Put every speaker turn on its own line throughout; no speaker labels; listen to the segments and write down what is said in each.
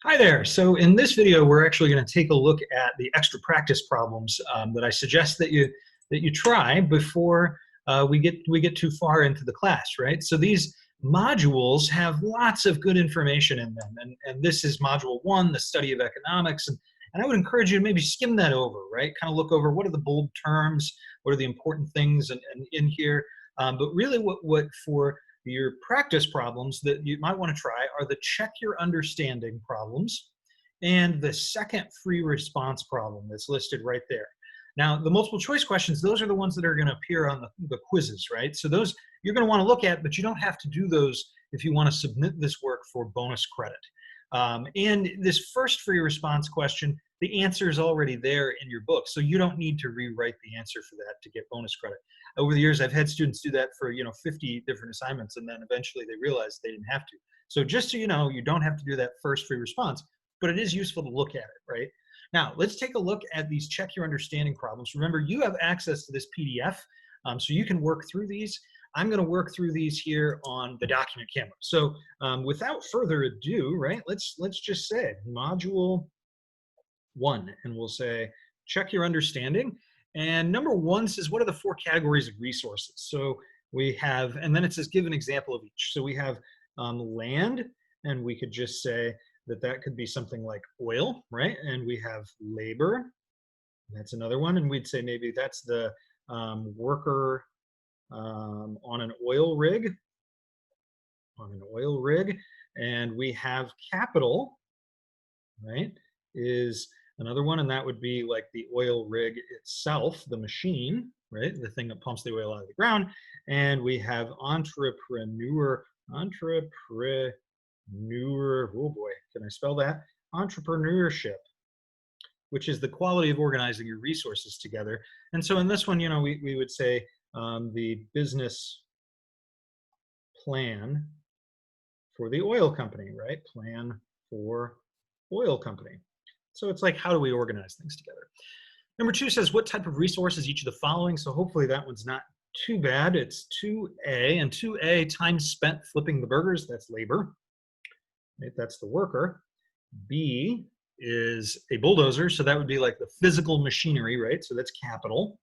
Hi there. So in this video, we're actually going to take a look at the extra practice problems that I suggest that you try before we get too far into the class, right? So these modules have lots of good information in them, and this is module one, the study of economics, and I would encourage you to maybe skim that over, right? Kind of look over what are the bold terms, what are the important things and in here, but really what for your practice problems that you might want to try are the check your understanding problems and the second free response problem that's listed right there. Now, the multiple choice questions, those are the ones that are going to appear on the quizzes, right? So those you're going to want to look at, but you don't have to do those if you want to submit this work for bonus credit. And this first free response question, the answer is already there in your book, so you don't need to rewrite the answer for that to get bonus credit. Over the years, I've had students do that for 50 different assignments, and then eventually they realized they didn't have to. So just so you know, you don't have to do that first free response, but it is useful to look at it, right? Now, let's take a look at these check your understanding problems. Remember, you have access to this PDF, so you can work through these. I'm going to work through these here on the document camera. So without further ado, right, let's just say module one, and we'll say check your understanding. And number one says, what are the four categories of resources? So we have, and then it says, give an example of each. So we have land, and we could just say that could be something like oil, right? And we have labor, that's another one. And we'd say maybe that's the worker on an oil rig, and we have capital, right, is another one, and that would be like the oil rig itself, the machine, right, the thing that pumps the oil out of the ground. And we have entrepreneur, oh boy, can I spell that? Entrepreneurship, which is the quality of organizing your resources together. And so in this one, we would say the business plan for the oil company, right? Plan for oil company. So it's like, how do we organize things together? Number two says, what type of resources each of the following? So hopefully that one's not too bad. It's 2A, and 2A, time spent flipping the burgers, that's labor, right? That's the worker. B is a bulldozer, so that would be like the physical machinery, right? So that's capital.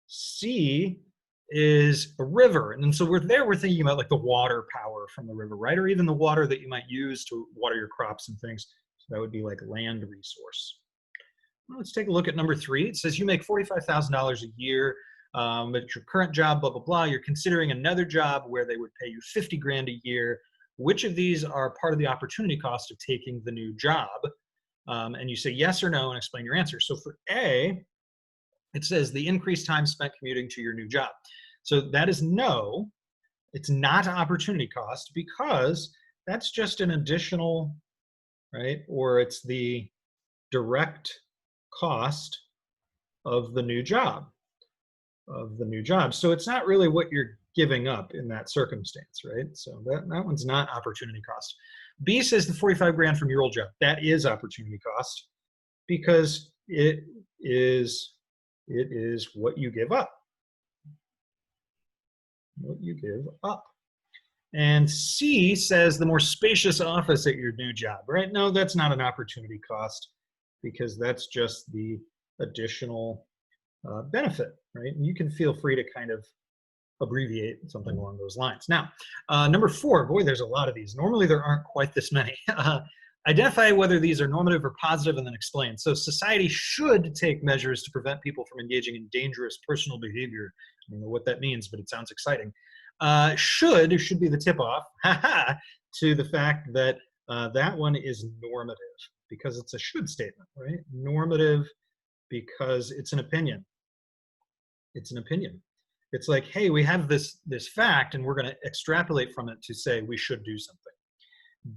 C is a river, and then so we're thinking about like the water power from the river, right? Or even the water that you might use to water your crops and things. So that would be like land resource. Well, let's take a look at number three. It says you make $45,000 a year at your current job, blah, blah, blah. You're considering another job where they would pay you 50 grand a year. Which of these are part of the opportunity cost of taking the new job? And you say yes or no and explain your answer. So for A, it says the increased time spent commuting to your new job. So that is no, it's not opportunity cost, because that's just an additional, right? Or it's the direct cost of the new job, So it's not really what you're giving up in that circumstance, right? So that one's not opportunity cost. B says the 45 grand from your old job. That is opportunity cost, because it is what you give up. And C says the more spacious office at your new job, right? No, that's not an opportunity cost, because that's just the additional benefit, right? And you can feel free to kind of abbreviate something along those lines. Now, number four, boy, there's a lot of these. Normally there aren't quite this many. Identify whether these are normative or positive and then explain. So society should take measures to prevent people from engaging in dangerous personal behavior. I don't know what that means, but it sounds exciting. Should be the tip-off to the fact that that one is normative, because it's a should statement, right? Normative because it's an opinion. It's an opinion. It's like, hey, we have this fact, and we're going to extrapolate from it to say we should do something.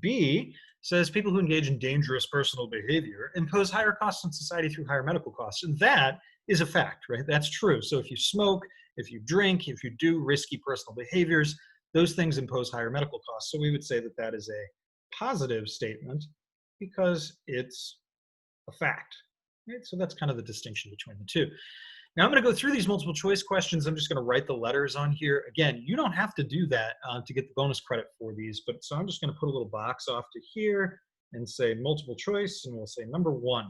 B says people who engage in dangerous personal behavior impose higher costs on society through higher medical costs. And that is a fact, right? That's true. So if you smoke, if you drink, if you do risky personal behaviors, those things impose higher medical costs. So we would say that that is a positive statement, because it's a fact, right? So that's kind of the distinction between the two. Now I'm going to go through these multiple choice questions. I'm just going to write the letters on here. Again, you don't have to do that to get the bonus credit for these, but so I'm just going to put a little box off to here, and say multiple choice, and we'll say number 1.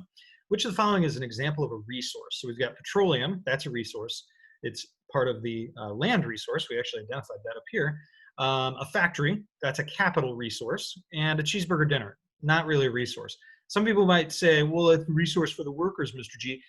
Which of the following is an example of a resource? So we've got petroleum, that's a resource. It's part of the land resource. We actually identified that up here. A factory, that's a capital resource. And a cheeseburger dinner, not really a resource. Some people might say, well, it's a resource for the workers, Mr. G.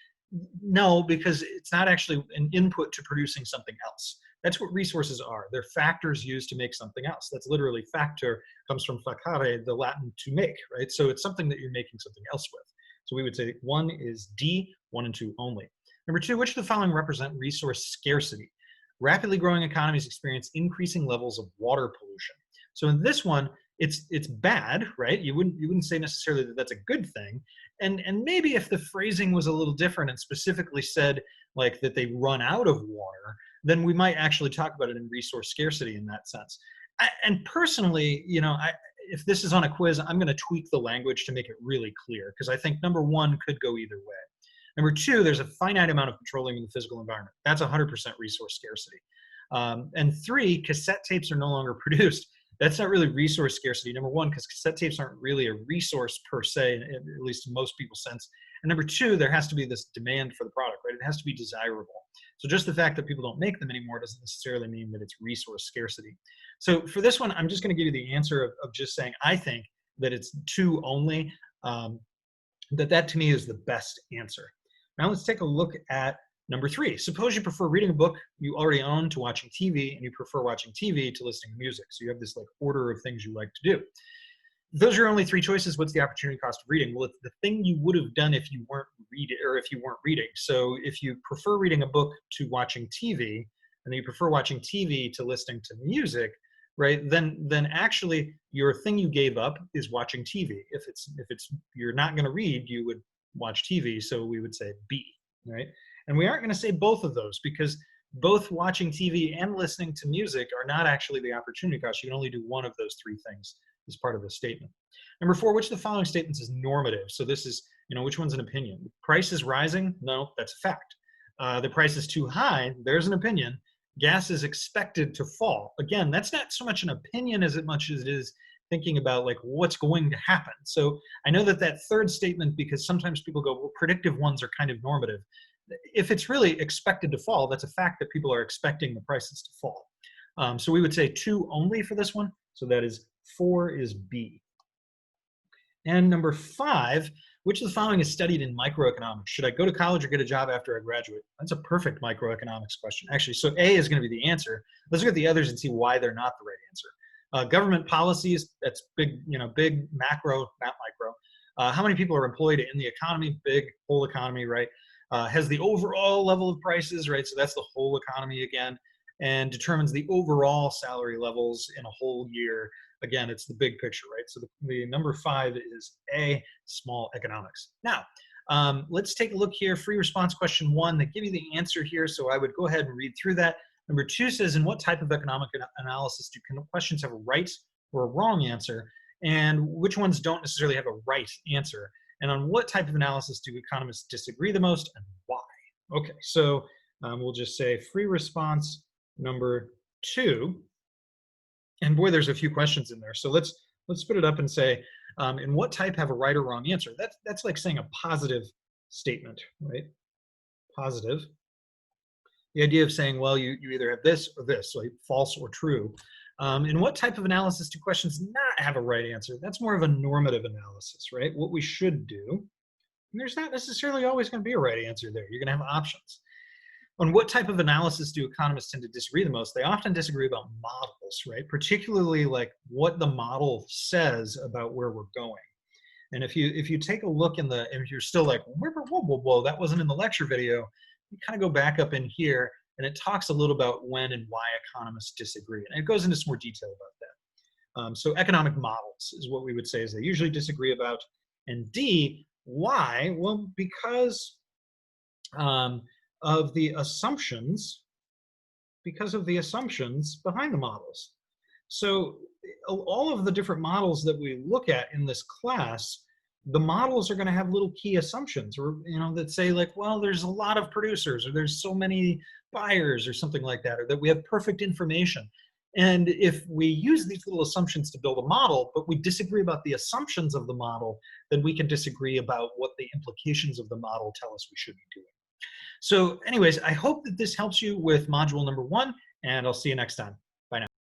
No, because it's not actually an input to producing something else. That's what resources are. They're factors used to make something else. That's literally factor, comes from facere, the Latin to make, right? So it's something that you're making something else with. So we would say 1 is D, 1 and 2 only. Number 2, which of the following represent resource scarcity? Rapidly growing economies experience increasing levels of water pollution. So in this one, it's bad, right? You wouldn't say necessarily that that's a good thing. And maybe if the phrasing was a little different and specifically said like that they run out of water, then we might actually talk about it in resource scarcity in that sense. And personally, if this is on a quiz, I'm going to tweak the language to make it really clear, because I think number 1 could go either way. Number 2, there's a finite amount of petroleum in the physical environment. That's 100% resource scarcity. And 3, cassette tapes are no longer produced. That's not really resource scarcity. Number 1, because cassette tapes aren't really a resource per se, at least in most people's sense. And number 2, there has to be this demand for the product, right? It has to be desirable. So just the fact that people don't make them anymore doesn't necessarily mean that it's resource scarcity. So for this one, I'm just going to give you the answer of just saying I think that it's 2 only. That to me is the best answer. Now let's take a look at number 3. Suppose you prefer reading a book you already own to watching TV, and you prefer watching TV to listening to music. So you have this like order of things you like to do. If those are your only 3 choices, what's the opportunity cost of reading? Well, it's the thing you would have done if you weren't reading. So if you prefer reading a book to watching TV, and you prefer watching TV to listening to music, right? Then actually your thing you gave up is watching TV. If it's you're not going to read, you would watch TV. So we would say B, right? And we aren't going to say both of those, because both watching TV and listening to music are not actually the opportunity cost. You can only do one of those 3 things as part of the statement. Number 4, which of the following statements is normative? So this is, which one's an opinion? Price is rising? No, that's a fact. The price is too high? There's an opinion. Gas is expected to fall. Again, that's not so much an opinion as much as it is thinking about like what's going to happen. So I know that 3rd statement, because sometimes people go, well, predictive ones are kind of normative. If it's really expected to fall, that's a fact that people are expecting the prices to fall. So we would say 2 only for this one. So that is 4 is B. And number 5, which of the following is studied in microeconomics? Should I go to college or get a job after I graduate? That's a perfect microeconomics question, actually. So A is going to be the answer. Let's look at the others and see why they're not the right answer. Government policies, that's big, big macro, not micro. How many people are employed in the economy? Big, whole economy, right? Has the overall level of prices, right? So that's the whole economy again, and determines the overall salary levels in a whole year. Again, it's the big picture, right? So the number 5 is A, small economics. Now, let's take a look here. Free response question 1, they give you the answer here. So I would go ahead and read through that. Number 2 says, in what type of economic analysis do questions have a right or a wrong answer? And which ones don't necessarily have a right answer? And on what type of analysis do economists disagree the most, and why? Okay, so we'll just say free response number 2. And boy, there's a few questions in there. So let's split it up and say, in what type have a right or wrong answer? That's like saying a positive statement, right? Positive. The idea of saying, well, you either have this or this, so false or true. In what type of analysis do questions not have a right answer? That's more of a normative analysis, right? What we should do. And there's not necessarily always going to be a right answer there. You're going to have options. On what type of analysis do economists tend to disagree the most? They often disagree about models, right? Particularly like what the model says about where we're going. And if you take a look if you're still like, whoa, that wasn't in the lecture video, you kind of go back up in here, and it talks a little about when and why economists disagree. And it goes into some more detail about that. So economic models is what we would say is they usually disagree about. And D, why? Well, because of the assumptions behind the models. So all of the different models that we look at in this class, the models are going to have little key assumptions, or that say like, well, there's a lot of producers, or there's so many buyers, or something like that, or that we have perfect information. And if we use these little assumptions to build a model, but we disagree about the assumptions of the model, then we can disagree about what the implications of the model tell us we should be doing. So anyways, I hope that this helps you with module number 1, and I'll see you next time.